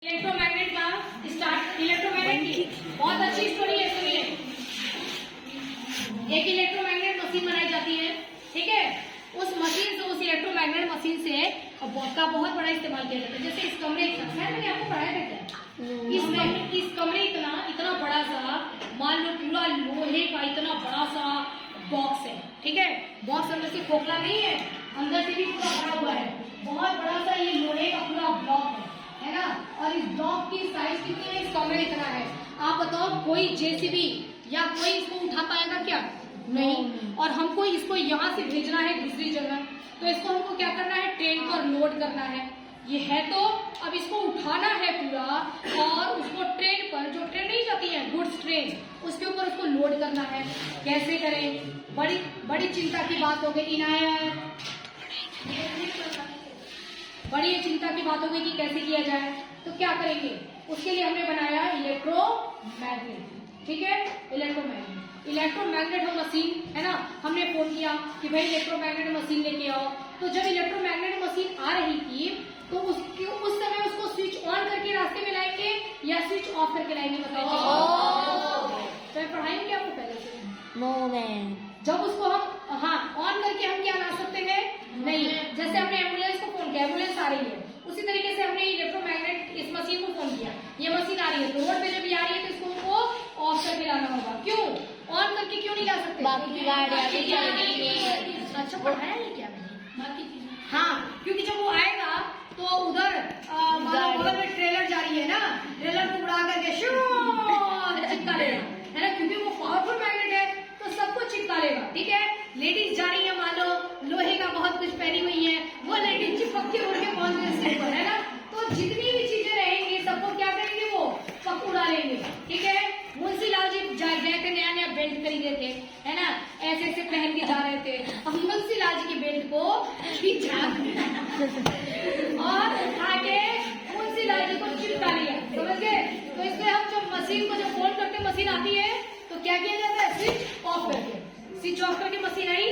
Electromagnet का start. Electromagnet की बहुत अच्छी स्टोरी है, सुनिए। एक इलेक्ट्रोमैग्नेट मशीन बनाई जाती है, ठीक है। उस मशीन से, उस इलेक्ट्रोमैग्नेट मशीन से का बहुत बड़ा इस्तेमाल किया जाता है। जैसे इस कमरे का, मैंने आपको पढ़ाया था क्या? इस कमरे इतना बड़ा सा, मान लो पूरा लोहे का इतना बड़ा सा बॉक्स है, ठीक है। बॉक्स अंदर से खोखला नहीं है, अंदर से भी पूरा भरा हुआ है। बहुत बड़ा सा ये लोहे का पूरा ब्लॉक है ना। और इस ब्लॉक की साइज कितनी है? इस कमरे इतना है। आप बताओ, कोई जेसीबी या कोई इसको उठा पाएगा क्या? नहीं। और हमको इसको यहाँ से भेजना है दूसरी जगह, तो इसको हमको क्या करना है? ट्रेन पर लोड करना है। ये है तो अब इसको उठाना है पूरा, और उसको ट्रेन पर, जो ट्रेन नहीं जाती है गुड्स ट्रेन, उसके ऊपर उसको लोड करना है। कैसे करें? बड़ी चिंता की बात हो गई इनायत, बड़ी चिंता की बात हो गई कि कैसे किया जाए। तो क्या करेंगे? उसके लिए हमने बनाया इलेक्ट्रोमैग्नेट, ठीक है। इलेक्ट्रोमैग्नेट हम मशीन, है ना। हमने फोन किया कि भाई इलेक्ट्रोमैग्नेट मशीन लेके आओ। तो जब इलेक्ट्रोमैग्नेट मशीन आ रही थी, तो उस समय उसको स्विच ऑन करके रास्ते में लाएंगे या स्विच ऑफ करके लाएंगे? बताइए। तो पढ़ाएंगे आपको पहले से? No ma'am. जब उसको हम ऑन करके हम क्या ला सकते हैं? नहीं। जैसे हमने एम्बुलेंस को फोन किया, एम्बुलेंस आ रही है, उसी तरीके से हमने इलेक्ट्रोमैग्नेट इस मशीन को फोन किया। ये मशीन आ रही है, तो रोड पे जब ये आ रही है तो इसको हमको ऑफ करके लाना होगा। क्यों? ऑन करके क्यों नहीं ला सकते? बाकी गाड़ियां अच्छा पढ़ाया है क्या मैंने? हाँ, क्योंकि जब वो आएगा तो उधर बगल में ट्रेलर जा रही है ना, ट्रेलर को उड़ा करके चिपका लेगा, है ना। क्योंकि वो पावरफुल मैग्नेट है तो सबको चिपका लेगा, ठीक है। लेडीज जा रही है, मान लो लोहे का बहुत कुछ पहनी हुई है, वो लेडीज चिपक के उड़ के पहुंच गए सीट पर, है ना। तो जितनी भी चीजें रहेंगी सबको क्या करेंगे? वो सब उड़ा लेंगे, ठीक है। मुंशी लाल जी गए थे, नया नया बेल्ट खरीदे थे, है ना, ऐसे ऐसे पहन के जा रहे थे। अब मुंशी लाल जी के बेल्ट को खींचा और उठा के मुंशी लाल जी को चिपका लिया, समझ गए। तो इसलिए हम जब मशीन को जब फोन करके मशीन आती है तो क्या किया जाता है? स्विच ऑफ करके। स्विच ऑफ करके मशीन आई,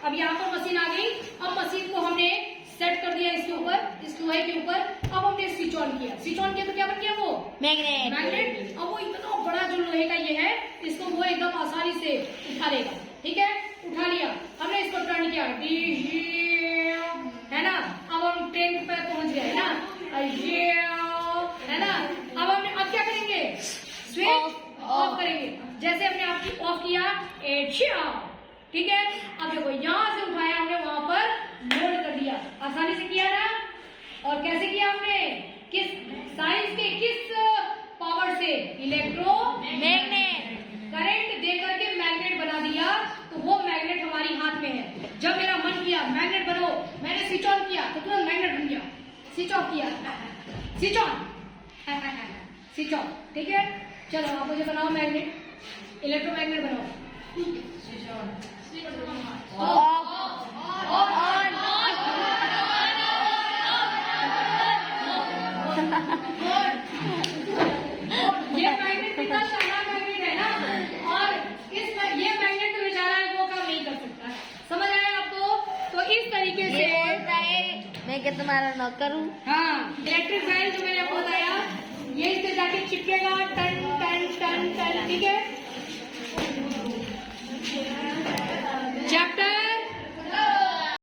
अब यहाँ पर मशीन आ गई। अब मशीन को हमने सेट कर दिया इसके ऊपर, इस लोहे के ऊपर। अब हमने स्विच ऑन किया, स्विच ऑन किया तो क्या बन गया? वो मैग्नेट। अब वो इतना बड़ा जो लोहे का ये है, इसको वो एकदम आसानी से उठा लेगा, ठीक है। उठा लिया, हमने इसको टर्न किया, है ना। अब हम ट्रेन पे पहुंच गए, है ना, है ना। अब क्या करेंगे? स्विच ऑफ करेंगे। जैसे हमने आपकी ऑफ किया, ठीक है। अब देखो, यहाँ से उठाया हमने, वहां पर लोड कर दिया, आसानी से किया ना। और कैसे किया हमने? किस साइंस के किस पावर से? इलेक्ट्रोमैग्नेट। करंट देकर के मैग्नेट बना दिया, तो वो मैग्नेट हमारी हाथ में है। जब मेरा मन किया मैग्नेट बनो, मैंने स्विच ऑन किया तो तुरंत मैग्नेट बन गया। स्विच ऑफ किया, स्विच ऑन, स्विच ऑफ, ठीक है। चलो आप मुझे बनाओ मैग्नेट, इलेक्ट्रोमैग्नेट बनाओ। ये मैग्नेट कितना शानदार मैग्नेट है ना। और ये मैग्नेट तो बेचारा है, वो काम नहीं कर सकता। समझ आया आपको? तो इस तरीके से मैं क्या तुम्हारा नौकर हूँ? हाँ, इलेक्ट्रिक फैन जो मैंने आपको बताया, ये इससे जाके चिपकेगा, टन टन टन टन, ठीक है।